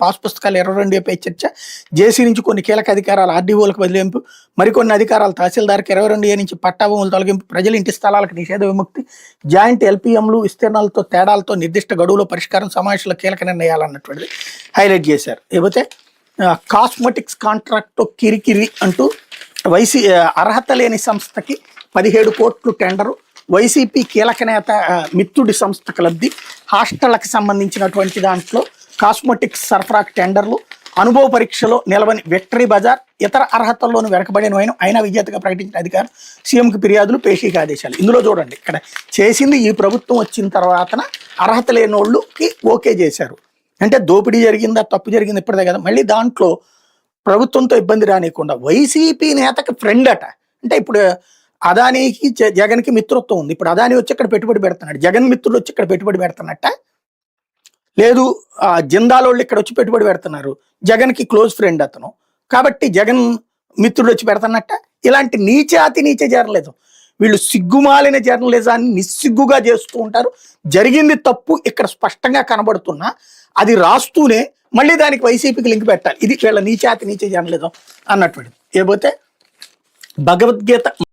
Pass పుస్తకాలు 22A చర్చ, జేసీ నుంచి కొన్ని కీలక అధికారాలు ఆర్డీఓలకు బదిలింపు, మరికొన్ని అధికారాలు తహసీల్దార్కి 22A నుంచి పట్టా భూములు తొలగింపు, ప్రజల ఇంటి స్థలాలకు నిషేధ విముక్తి, జాయింట్ ఎల్పీఎంలు విస్తీర్ణాలతో తేడాలతో నిర్దిష్ట గడువులో పరిష్కారం, సమావేశంలో కీలక నిర్ణయాలు అన్నటువంటిది హైలైట్ చేశారు. లేకపోతే కాస్మెటిక్స్ కాంట్రాక్ట్తో కిరికిరి అంటూ అర్హత లేని సంస్థకి 17 కోట్లు టెండరు, వైసీపీ కీలక నేత మిత్రుడి సంస్థకు లబ్ధి, హాస్టళ్లకు సంబంధించినటువంటి దాంట్లో కాస్మెటిక్స్ సరఫరాకు టెండర్లు, అనుభవ పరీక్షలో నిలవని విక్టరీ బజార్, ఇతర అర్హతల్లోనూ వెనకబడిన అయినా విజేతగా ప్రకటించిన అధికారం, సీఎంకి ఫిర్యాదులు, పేషీకి ఆదేశాలు. ఇందులో చూడండి, ఇక్కడ చేసింది ఈ ప్రభుత్వం వచ్చిన తర్వాతన అర్హత లేని వాళ్ళకి ఓకే చేశారు. అంటే దోపిడీ జరిగిందా, తప్పు జరిగింది ఇప్పటిదే కదా. మళ్ళీ దాంట్లో ప్రభుత్వంతో ఇబ్బంది రానియకుండా వైసీపీ నేతకి ఫ్రెండ్ అట. అంటే ఇప్పుడు అదానికి జగన్కి మిత్రత్వం ఉంది. ఇప్పుడు అదాని వచ్చి ఇక్కడ పెట్టుబడి పెడుతున్నాడు, జగన్ మిత్రుడు వచ్చి ఇక్కడ పెట్టుబడి పెడుతున్నట్ట లేదు. జిందాలోళ్ళు ఇక్కడ వచ్చి పెట్టుబడి పెడుతున్నారు, జగన్కి క్లోజ్ ఫ్రెండ్ అతను కాబట్టి జగన్ మిత్రుడు వచ్చి పెడుతున్నట్ట. ఇలాంటి నీచ జర్నలిజం, వీళ్ళు సిగ్గుమాలిన జర్నలిజాన్ని నిస్సిగ్గుగా చేస్తూ ఉంటారు. జరిగింది తప్పు ఇక్కడ స్పష్టంగా కనబడుతున్నా అది రాస్తూనే మళ్ళీ దానికి వైసీపీకి లింక్ పెట్టాలి. ఇది వీళ్ళ నీచ జర్నలిజం అన్నటువంటిది. ఏపోతే భగవద్గీత